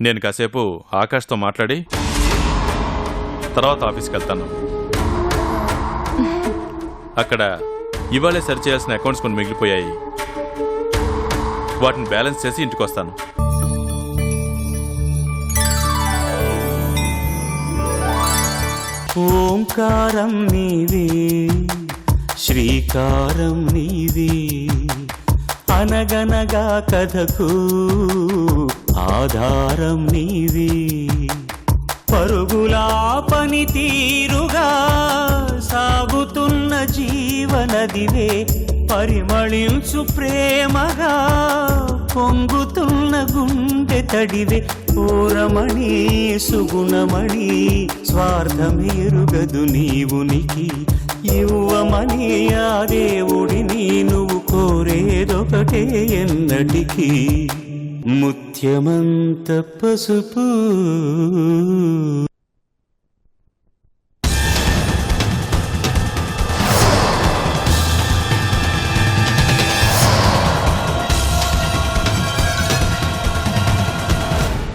నేను కాసేపు ఆకాష్తో మాట్లాడి తర్వాత ఆఫీస్కి వెళ్తాను. అక్కడ ఇవాళే సరి చేయాల్సిన అకౌంట్స్ కొన్ని మిగిలిపోయాయి. వాటిని బ్యాలెన్స్ చేసి ఇంటికి వస్తాను. ఓంకారం నీవే, శ్రీకారం నీవే, అనగనగా కథకు ఆధారం నీవే. పరుగులా పని తీరుగా సాగుతున్న జీవనదివే, పరిమళించు ప్రేమగా పొంగుతున్న గుండె తడివే. పూరమణి సుగుణమణి స్వార్థమెరుగదు నీవునికి, ఇవ్వమని ఆ దేవుడిని నువ్వు కోరేదొకటే ఎన్నటికీ. ముత్యమంత పసుపు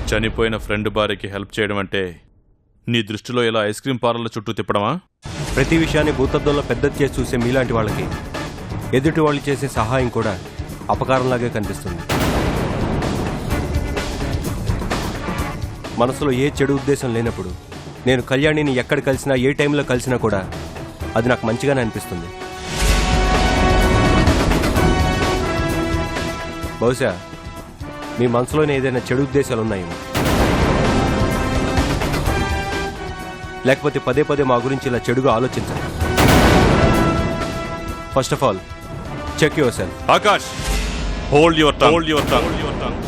చనిపోయిన ఫ్రెండ్ భార్యకి హెల్ప్ చేయడం అంటే నీ దృష్టిలో ఇలా ఐస్ క్రీమ్ పార్లర్ల చుట్టూ తిప్పడమా? ప్రతి విషయాన్ని భూతద్దంలో పెద్దది చేసి చూసే మీలాంటి వాళ్ళకి ఎదుటి వాళ్ళు చేసే సహాయం కూడా అపకారంలాగే కనిపిస్తుంది. మనసులో ఏ చెడు ఉద్దేశం లేనప్పుడు నేను కళ్యాణిని ఎక్కడ కలిసినా ఏ టైంలో కలిసినా కూడా అది నాకు మంచిగానే అనిపిస్తుంది. బహుశా మీ మనసులోనే ఏదైనా చెడు ఉద్దేశాలు ఉన్నాయేమో, లేకపోతే పదే పదే మా గురించి ఇలా చెడుగా ఆలోచించండి. First of all check yourself. Akash, hold your tongue.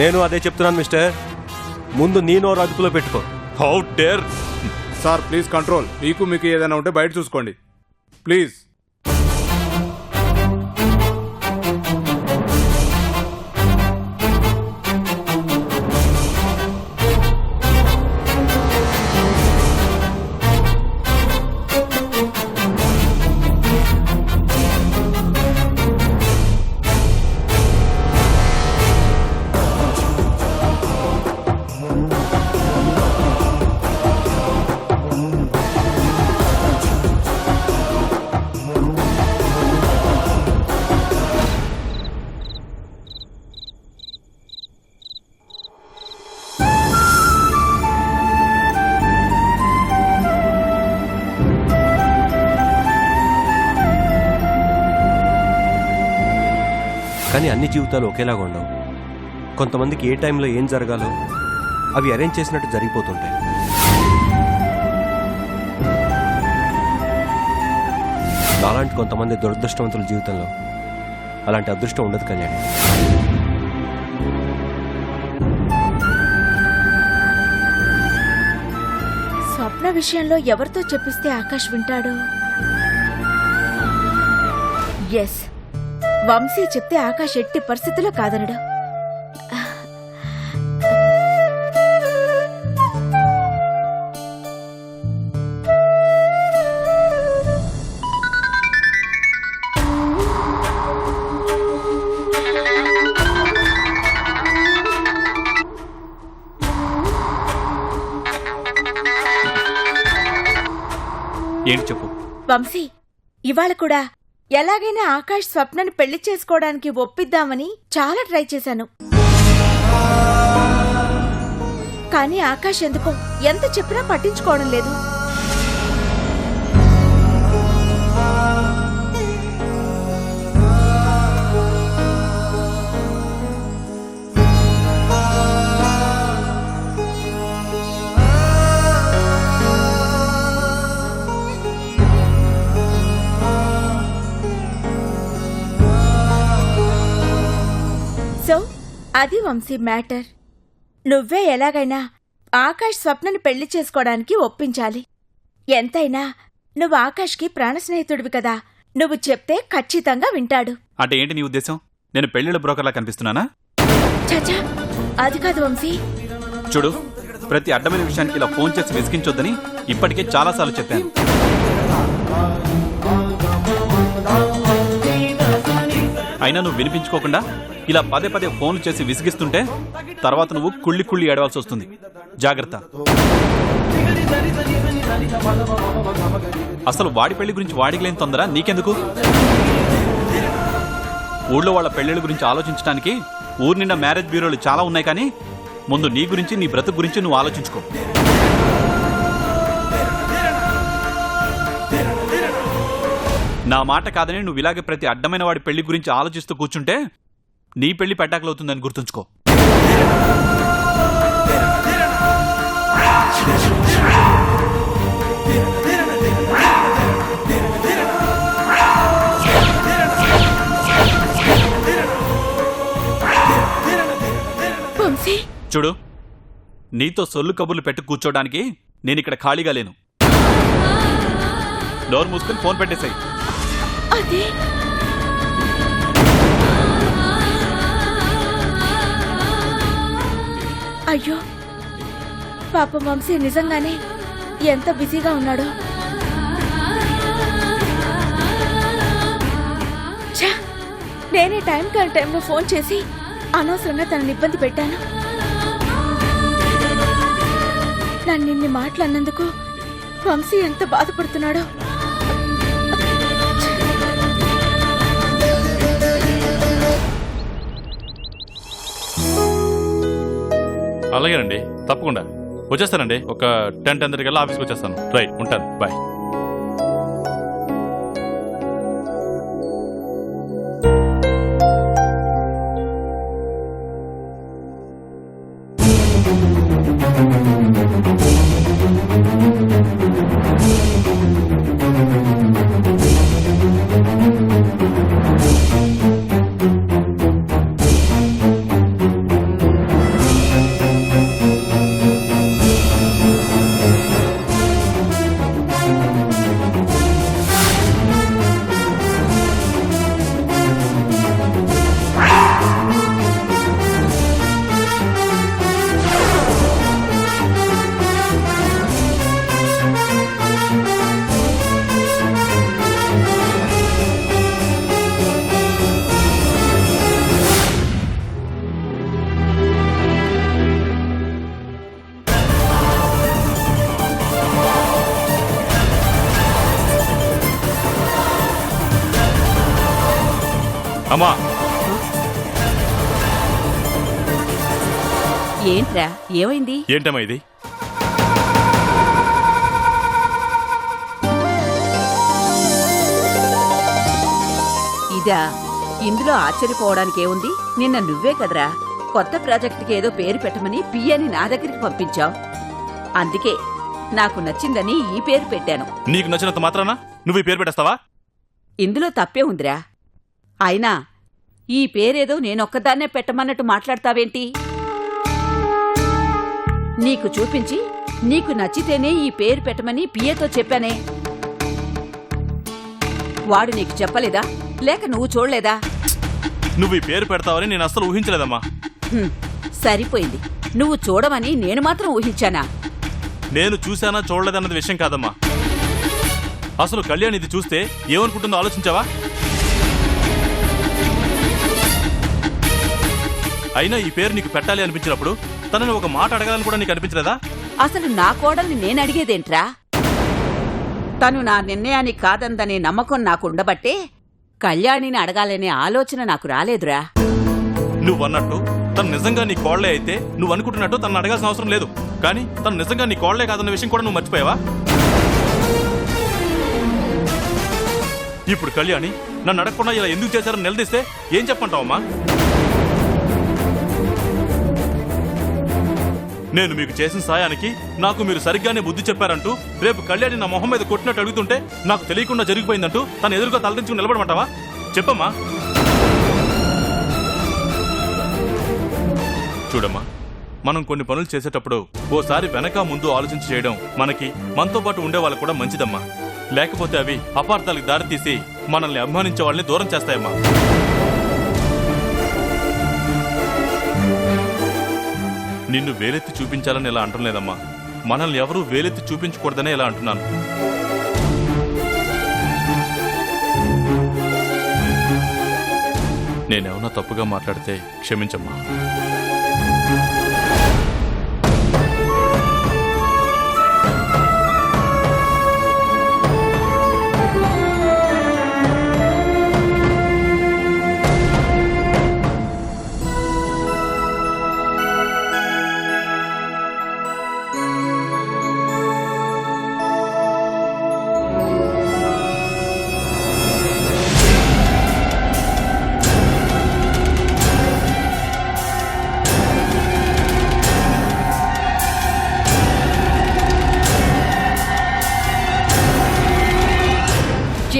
నేను అదే చెప్తున్నాను మిస్టర్, ముందు నీ నోరు అదుపులో పెట్టుకో. How dare! Sir please control. మీకు ఏదైనా ఉంటే బయట చూసుకోండి ప్లీజ్. కానీ అన్ని జీవితాలు ఒకేలాగా ఉండవు. కొంతమందికి ఏ టైంలో ఏం జరగాలో అవి అరేంజ్ చేసినట్టు జరిగిపోతుంటాయి. నాలాంటి కొంతమంది దురదృష్టవంతుల జీవితంలో అలాంటి అదృష్టం ఉండదు కళ్యాణి. స్వప్న విషయంలో ఎవరితో చెప్పిస్తే ఆకాష్ వింటాడు? ఎస్, వంశీ చెప్తే ఆకాష్ ఎట్టి పరిస్థితుల్లో కాదనడు. ఏంటి చెప్పు. వంశీ, ఇవాళ కూడా ఎలాగైనా ఆకాష్ స్వప్నని పెళ్లి చేసుకోవడానికి ఒప్పిద్దామని చాలా ట్రై చేశాను. కానీ ఆకాష్ ఎందుకో ఎంత చెప్పినా పట్టించుకోవడం లేదు. సో అది వంశీ మ్యాటర్. నువ్వే ఎలాగైనా ఆకాష్ స్వప్నని పెళ్లి చేసుకోవడానికి ఒప్పించాలి. ఎంతైనా నువ్వు ఆకాష్కి ప్రాణ స్నేహితుడివి కదా, నువ్వు చెప్తే ఖచ్చితంగా వింటాడు. అంటే ఏంటి నీ ఉద్దేశం? నేను పెళ్లిళ్ళ బ్రోకర్లా కనిపిస్తున్నానా? చచా, అది కాదు వంశీ. చూడు, ప్రతి అడ్డమైన విషయానికి ఇలా ఫోన్ చేసి విసిగించొద్దని ఇప్పటికే చాలాసార్లు చెప్పాను. అయినా నువ్వు వినిపించుకోకుండా ఇలా పదే పదే ఫోన్లు చేసి విసిగిస్తుంటే తర్వాత నువ్వు కుళ్ళి కుళ్ళి ఏడవాల్సి వస్తుంది. జాగ్రత్త. అసలు వాడి పెళ్లి గురించి వాడికి లేని తొందర నీకెందుకు? ఊళ్ళో వాళ్ళ పెళ్లిళ్ళ గురించి ఆలోచించడానికి ఊరు నిండా మ్యారేజ్ బ్యూరోలు చాలా ఉన్నాయి, కానీ ముందు నీ గురించి, నీ బ్రతుకు గురించి నువ్వు ఆలోచించుకో. నా మాట కాదని నువ్వు ఇలాగే ప్రతి అడ్డమైన వాడి పెళ్లి గురించి ఆలోచిస్తూ కూర్చుంటే నీ పెళ్లి పెటాకులవుతుందని గుర్తుంచుకో. చూడు, నీతో సొల్లు కబుర్లు పెట్టు కూర్చోడానికి నేను ఇక్కడ ఖాళీగా లేను. డోర్ మూసుకుని ఫోన్ పెట్టేశాయి. అయ్యో పాప వంశీ నిజంగానే ఎంత బిజీగా ఉన్నాడో. ఛా, నేనే టైంలో ఫోన్ చేసి అనవసరంగా తనని ఇబ్బంది పెట్టాను. నన్ను ఇన్ని మాటలు అన్నందుకు వంశీ ఎంత బాధపడుతున్నాడో. అలాగేనండి, తప్పకుండా వచ్చేస్తానండి. ఒక 10-10:30 కల్లా ఆఫీస్కి వచ్చేస్తాను. రైట్, ఉంటాను. బాయ్. అమ్మా, ఏంట్రా, ఏమైంది? ఏంటమ్మా ఇది? ఇదా? ఇందులో ఆశ్చర్యపోవడానికి ఏముంది? నిన్న నువ్వే కదరా కొత్త ప్రాజెక్టుకి ఏదో పేరు పెట్టమని పియ్యని నా దగ్గరికి పంపించావు. అందుకే నాకు నచ్చిందని ఈ పేరు పెట్టాను. నీకు నచ్చినంత మాత్రానా నువ్వు ఈ పేరు పెట్టేస్తావా? ఇందులో తప్పే ఉందిరా. అయినా ఈ పేరేదో నేనొక్కదాన్నే పెట్టమన్నట్టు మాట్లాడతావేంటి? నీకు చూపించి నీకు నచ్చితేనే ఈ పేరు పెట్టమని పిఏతో చెప్పానే. వాడు నీకు చెప్పలేదా, లేక నువ్వు చూడలేదా? నువ్వు ఈ పేరు పెడతావని నేను అస్సలు ఊహించలేదమ్మా. సరిపోయింది. నువ్వు చూడమని నేను మాత్రం ఊహించానా? నేను చూశానా చూడలేదన్నది విషయం కాదమ్మా. అసలు కళ్యాణ్ ఇది చూస్తే ఏమనుకుంటుందో ఆలోచించావా? అయినా ఈ పేరు నీకు పెట్టాలి అనిపించినప్పుడు తనని ఒక మాట అడగాలని కూడా నీకు అనిపించలేదా? అసలు నా కోడల్ని నేనడిగేదేంట్రా? తను నా నిర్ణయాన్ని కాదందనే నమ్మకం నాకుండబట్టే కళ్యాణిని అడగాలనే ఆలోచన నాకు రాలేదురా. నువ్వన్నట్టు తను నిజంగా నీ కోళ్లే అయితే నువ్వు అనుకుంటున్నట్టు తను అడగాల్సిన అవసరం లేదు. కానీ తను నిజంగా నీ కోళ్లే కాదన్న విషయం కూడా నువ్వు మర్చిపోయావా? ఇప్పుడు కళ్యాణి నన్ను అడగకుండా ఇలా ఎందుకు చేశారని నిలదీస్తే ఏం చెప్పంటావమ్మా? నేను మీకు చేసిన సాయానికి నాకు మీరు సరిగ్గానే బుద్ధి చెప్పారంటూ రేపు కళ్యాణి నా మొహం మీద కొట్టినట్టు అడుగుతుంటే నాకు తెలియకుండా జరిగిపోయిందంటూ తను ఎదురుగా తలదించుకుని నిలబడమంటావా? చెప్పమ్మా. చూడమ్మా, మనం కొన్ని పనులు చేసేటప్పుడు ఓసారి వెనక ముందు ఆలోచించి చేయడం మనకి, మనతో పాటు ఉండే వాళ్ళకు కూడా మంచిదమ్మా. లేకపోతే అవి అపార్థాలకు దారితీసి మనల్ని అభిమానించే వాళ్ళని దూరం చేస్తాయమ్మా. నిన్ను వేలెత్తి చూపించాలని ఇలా అంటం లేదమ్మా. మనల్ని ఎవరూ వేలెత్తి చూపించకూడదనే ఇలా అంటున్నాను. నేనేమన్నా తప్పుగా మాట్లాడితే క్షమించమ్మా.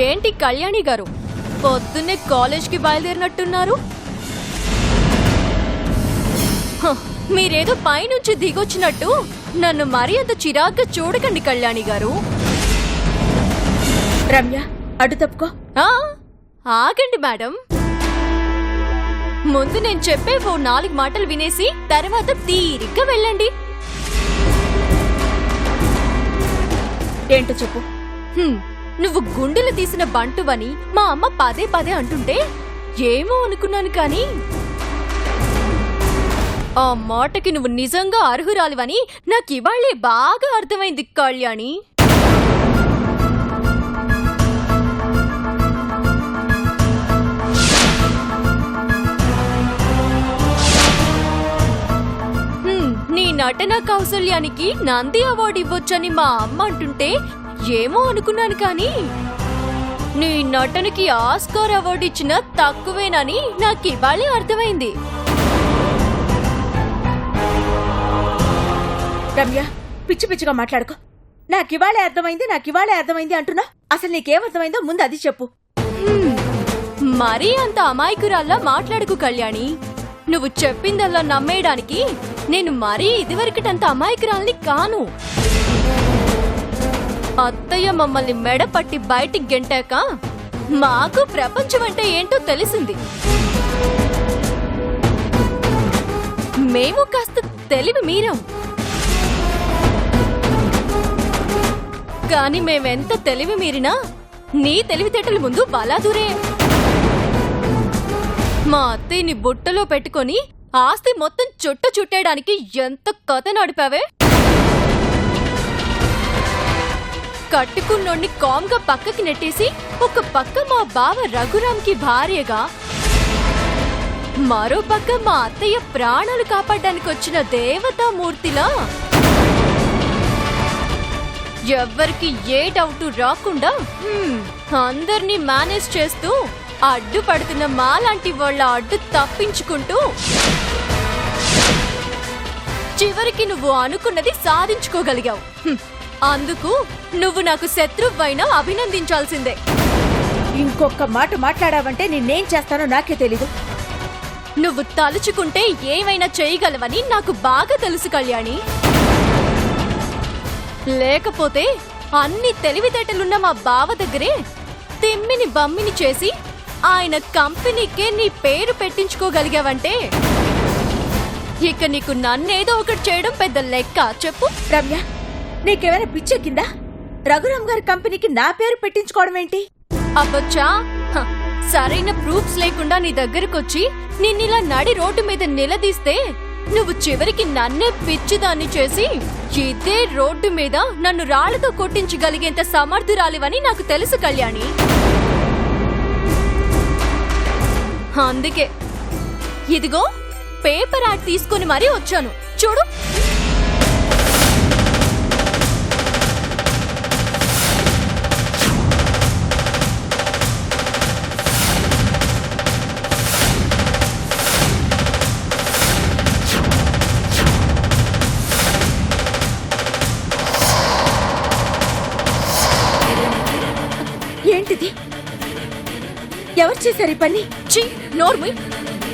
ఏంటి కళ్యాణి గారు పొద్దున్నే కాలేజ్కి బయలుదేరినట్టున్నారు? మీరేదో పైనుంచి దిగొచ్చినట్టు నన్ను మరీ అంత చిరాగ్గా చూడకండి కళ్యాణి గారు. రమ్య, అడ్డు తప్పుకో. ఆగండి మేడం. ముందు నేను చెప్పే ఓ 4 మాటలు వినేసి తర్వాత తీరిగ్గా వెళ్ళండి. ఏంటో చెప్పు. నువ్వు గుండెలు తీసిన బంటువని మా అమ్మ పదే పదే అంటుంటే ఏమో అనుకున్నాను కానీ ఆ మాటకి నువ్వు నిజంగా అర్హురాలివని నాకివాళ్లే బాగా అర్థమైంది కళ్యాణి. నీ నటన కౌశల్యానికి నంది అవార్డు ఇవ్వొచ్చని మా అమ్మ అంటుంటే ఏమో అనుకున్నాను కానీ నీ నటనకి ఆస్కార్ అవార్డు ఇచ్చిన తక్కువేనని నాకివాళే అర్థమైంది. రమ్య, పిచ్చి పిచ్చిగా మాట్లాడుకో. నాకివాళే అర్థమైంది అంటున్నా. అసలు నీకేమర్థమైందో ముందు అది చెప్పు. మరీ అంత అమాయకురాల్లా మాట్లాడుకు కళ్యాణి. నువ్వు చెప్పిందల్లా నమ్మేయడానికి నేను మరీ ఇదివరకటంత అమాయకురాల్ని కాను. అత్తయ్య మమ్మల్ని మెడపట్టి బయటికి గెంటాక మాకు ప్రపంచం అంటే ఏంటో తెలిసింది. మేము కాస్త తెలివి మీరాం. కాని మేమెంత తెలివి మీరినా నీ తెలివితేటల ముందు బలాదూరే. మా అత్తయ్యని బుట్టలో పెట్టుకొని ఆస్తి మొత్తం చుట్టేయడానికి ఎంత కథ నడిపావే. కట్టుకున్నోడిని కామ్గా పక్కకి నెట్టేసి ఒక పక్క మా బావ రఘురాంకి భార్యగా, మరో పక్క మా అత్తయ్య ప్రాణాలు కాపాడడానికి వచ్చిన దేవతామూర్తిలా ఎవ్వరికి ఏ డౌట్ రాకుండా అందర్నీ మేనేజ్ చేస్తూ అడ్డుపడుతున్న మాలాంటి వాళ్ళ అడ్డు తప్పించుకుంటూ చివరికి నువ్వు అనుకున్నది సాధించుకోగలిగావు. అందుకు నువ్వు నాకు శత్రువైనా అభినందించాల్సిందే. ఇంకొక మాట మాట్లాడావంటే నిన్నేం చేస్తానో నాకే తెలీదు. నువ్వు తలుచుకుంటే ఏమైనా చేయగలవని నాకు బాగా తెలుసు కళ్యాణి. లేకపోతే అన్ని తెలివితేటలున్న మా బావ దగ్గరే తిమ్మిని బమ్మిని చేసి ఆయన కంపెనీకే నీ పేరు పెట్టించుకోగలిగావంటే ఇక నీకు నన్నేదో ఒకటి చేయడం పెద్ద లెక్క. చెప్పు రమ్య, నీకేమైనా పిచ్చెక్కిందా? రఘురామ్ గారి కంపెనీకి నా పేరు పెట్టించుకోవడం ఏంటి? అబ్బొచ్చా, సరైన ప్రూఫ్స్ లేకుండా నీ దగ్గరకొచ్చి నిన్నిలా నడి రోడ్డు మీద నిలదీస్తే నువ్వు చివరికి నన్నే పిచ్చిదాన్ని చేసి ఇదే రోడ్డు మీద నన్ను రాళ్లతో కొట్టించగలిగేంత సమర్థురాలివని నాకు తెలుసు కళ్యాణి. అందుకే ఇదిగో పేపర్ యాడ్ తీసుకుని మరీ వచ్చాను. చూడు. ఏంటిది? ఎవరు చేశారు ఈ పని? ఛీ, నోర్మి.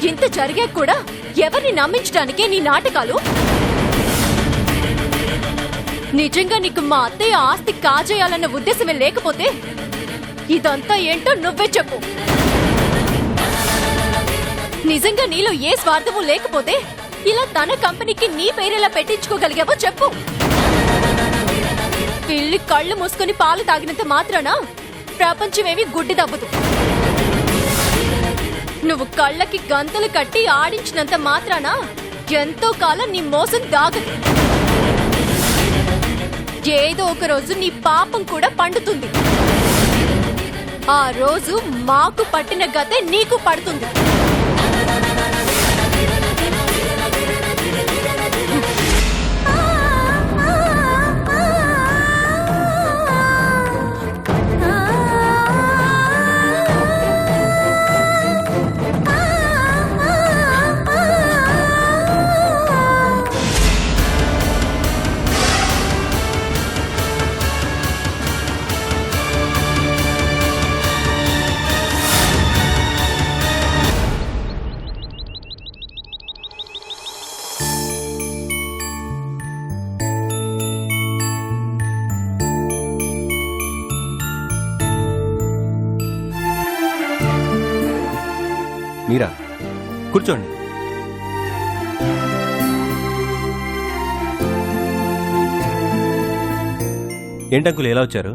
ఇంత జరిగా కూడా ఎవరిని నమ్మించడానికే నీ నాటకాలు? నిజంగా నీకు మా అత్తయ్య ఆస్తి కాజేయాలన్న ఉద్దేశమే లేకపోతే ఇదంతా ఏంటో నువ్వే చెప్పు. నిజంగా నీలో ఏ స్వార్థము లేకపోతే ఇలా తన కంపెనీకి నీ పేరెలా పెట్టించుకోగలిగావో చెప్పు. పిల్లి కళ్ళు మూసుకొని పాలు తాగినంత మాత్రాన ప్రపంచమేమి గుడ్డి దబ్బదు. నువ్వు కళ్ళకి గంతలు కట్టి ఆడించినంత మాత్రాన ఎంతో కాలం నీ మోసం దాగదు. ఏదో ఒక రోజు నీ పాపం కూడా పండుతుంది. ఆ రోజు మాకు పట్టిన గతే నీకు పడుతుంది. మీరా కూర్చోండి. ఏంటంకులు ఎలా వచ్చారు?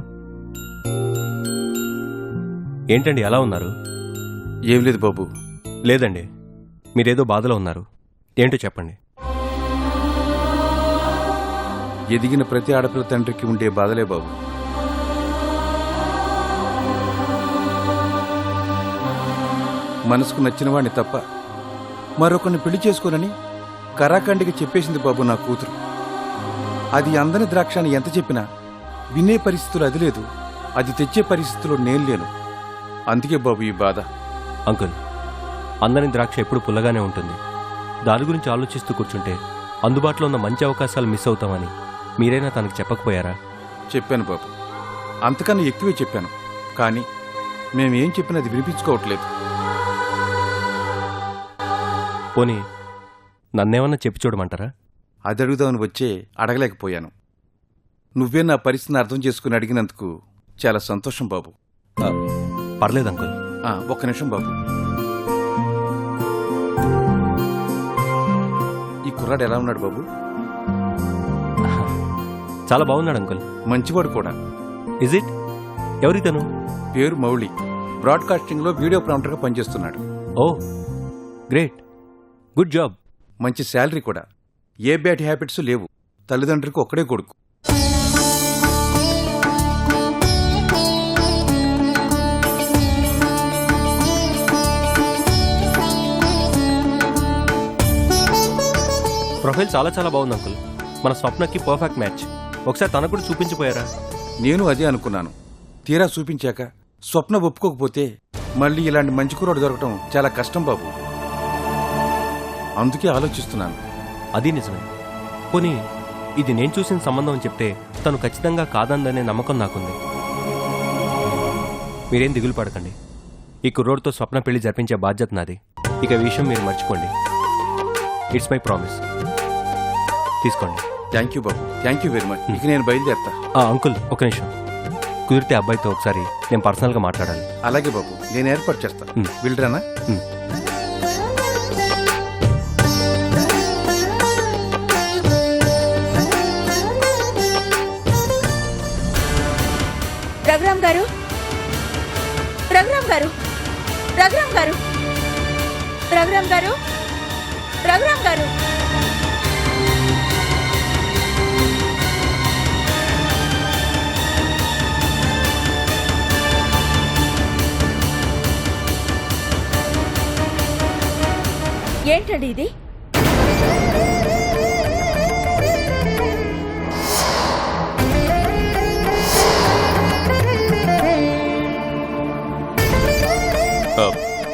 ఏంటండి ఎలా ఉన్నారు? ఏం లేదు బాబు. లేదండి, మీరేదో బాధలో ఉన్నారు. ఏంటో చెప్పండి. ఎదిగిన ప్రతి ఆడపిల్ల తండ్రికి ఉండే బాధలే బాబు. మనసుకు నచ్చిన వాడిని తప్ప మరొకరిని పెళ్లి చేసుకోనని కరాఖండికి చెప్పేసింది బాబు నా కూతురు. అది అందని ద్రాక్షని ఎంత చెప్పినా వినే పరిస్థితులు అది లేదు, అది తెచ్చే పరిస్థితుల్లో నేను లేను. అందుకే బాబు ఈ బాధ. అంకుల్, అందని ద్రాక్ష ఎప్పుడు పుల్లగానే ఉంటుంది. దాని గురించి ఆలోచిస్తూ కూర్చుంటే అందుబాటులో ఉన్న మంచి అవకాశాలు మిస్ అవుతామని మీరైనా తనకు చెప్పకపోయారా? చెప్పాను బాబు, అంతకన్నా ఎక్కువే చెప్పాను. కానీ మేమేం చెప్పినా అది వినిపించుకోవట్లేదు. పోనీ నన్నేమన్నా చెప్పి చూడమంటారా? అది అడుగుదామని వచ్చే అడగలేకపోయాను. నువ్వే నా పరిస్థితిని అర్థం చేసుకుని అడిగినందుకు చాలా సంతోషం బాబు. పర్లేదు అంకుల్. ఒక్క నిమిషం బాబు. ఈ కుర్రాడు ఎలా ఉన్నాడు బాబు? చాలా బాగున్నాడు అంకుల్. మంచివాడు కూడా. Is it? ఎవరితను? పేరు మౌళి. బ్రాడ్కాస్టింగ్లో వీడియో ప్రాంప్టర్గా పనిచేస్తున్నాడు. Oh great, good job. మంచి శాలరీ కూడా. ఏ బ్యాడ్ హ్యాబిట్స్ లేవు. తల్లిదండ్రులకు ఒక్కడే కొడుకు. ప్రొఫైల్ చాలా చాలా బాగుంది అంకుల్. మన స్వప్నకి పర్ఫెక్ట్ మ్యాచ్. ఒకసారి తనకు కూడా చూపించిపోయారా? నేను అదే అనుకున్నాను. తీరా చూపించాక స్వప్న ఒప్పుకోకపోతే మళ్ళీ ఇలాంటి మంచి కుర్రాడు దొరకటం చాలా కష్టం బాబు. అందుకే ఆలోచిస్తున్నాను. అది నిజమే. పోనీ ఇది నేను చూసిన సంబంధం అని చెప్తే తను ఖచ్చితంగా కాదందనే నమ్మకం నాకుంది. మీరేం దిగులు పడకండి. ఈ కుర్రోడ్తో స్వప్న పెళ్లి జరిపించే బాధ్యత నాది. ఇక విషయం మీరు మర్చిపోండి. It's my promise. తీసుకోండి. థ్యాంక్ యూ బాబు, థ్యాంక్ యూ వెరీ మచ్. ఇక నేను బయలుదేరతా. అంకుల్ ఒక నిమిషం. కుదిరితే అబ్బాయితో ఒకసారి నేను పర్సనల్గా మాట్లాడాలి. అలాగే బాబు, నేను ఏర్పాటు చేస్తా. వెళ్ళరానా? రఘురామ్ గారు, రఘురామ్ గారు, రఘురామ్ గారు, రఘురామ్ గారు, రఘురామ్ గారు. ఏంటండి ఇది?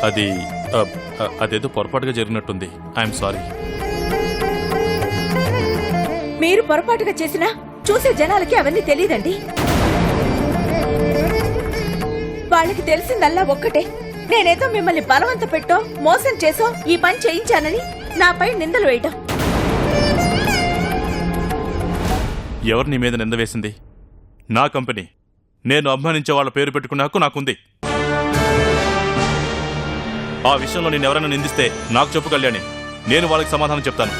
అది అదేదో పొరపాటుగా జరిగినట్టుంది. I'm sorry. మీరు పొరపాటుగా చేసినా చూసే జనాలకి అవన్నీ తెలియదండి. వాళ్ళకి తెలిసిందల్లా ఒక్కటే, నేనేదో మిమ్మల్ని బలవంత పెట్టో మోసం చేసో ఈ పని చేయించానని నాపై నిందలు వేయటం. ఎవరు నీ మీద నింద వేసింది? నా కంపెనీ. నేను అభిమానించే వాళ్ళ పేరు పెట్టుకునే హక్కు నాకుంది. ఆ విషయంలో నేను ఎవరైనా నిందిస్తే నాకు చెప్పు కళ్యాణి, నేను వాళ్ళకి సమాధానం చెప్తాను.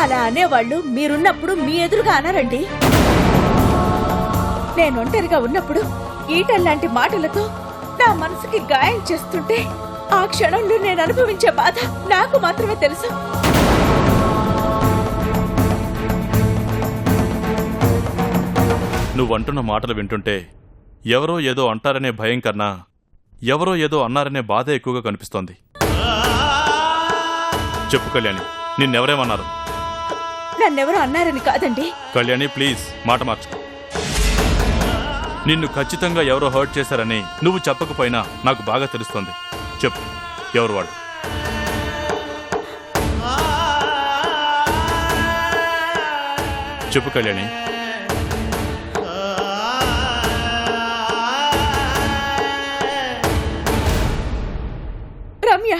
అలా అనేవాళ్ళు మీరున్నప్పుడు మీ ఎదురుగా అనారండి. నేను ఒంటరిగా ఉన్నప్పుడు ఈటల్లాంటి మాటలతో నా మనసుకి గాయం చేస్తుంటే ఆ క్షణంలో నేను అనుభవించే బాధ నాకు మాత్రమే తెలుసు. నువ్వంటున్న మాటలు వింటుంటే ఎవరో ఏదో అంటారనే భయం కన్నా ఎవరో ఏదో అన్నారనే బాధ ఎక్కువగా కనిపిస్తోంది. చెప్పు కళ్యాణి, నిన్నెవరేమన్నారు? నన్నెవరో అన్నారని కాదండి. కళ్యాణి ప్లీజ్ మాట మార్చుకో. నిన్ను ఖచ్చితంగా ఎవరో హర్ట్ చేశారని నువ్వు చెప్పకపోయినా నాకు బాగా తెలుస్తోంది. చెప్పు, ఎవరు వాడు? చెప్పు కళ్యాణి. రమ్య.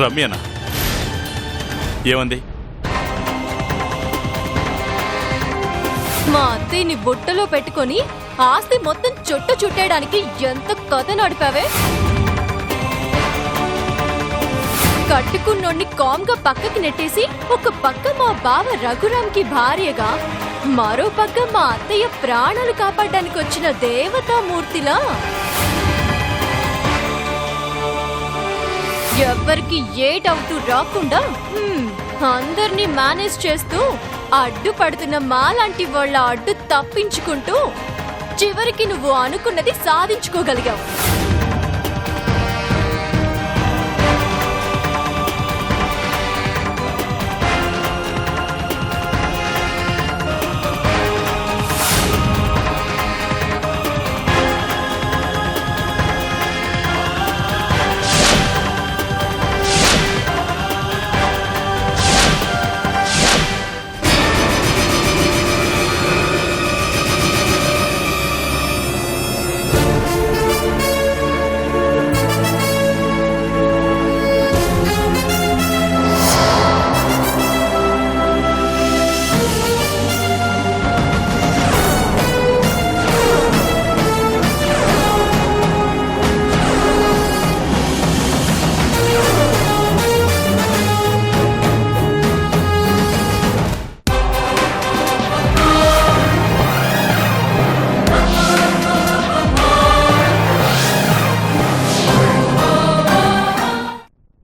రమ్యనా? ఏమంది? మా అత్తయ్యని బుట్టలో పెట్టుకొని ఆస్తి మొత్తం చుట్ట చుట్టేయడానికి ఎంత కథ నడిపావే. కట్టుకున్నోడిని కామ్గా పక్కకి నెట్టేసి ఒక పక్క మా బావ రఘురామ్కి భార్యగా, మరో పక్క మా అత్తయ్య ప్రాణాలు కాపాడడానికి వచ్చిన దేవతామూర్తిలా ఎవ్వరికి ఏ డౌట్ రాకుండా అందర్నీ మేనేజ్ చేస్తూ అడ్డుపడుతున్న మాలాంటి వాళ్ళ అడ్డు తప్పించుకుంటూ చివరికి నువ్వు అనుకున్నది సాధించుకోగలిగావు.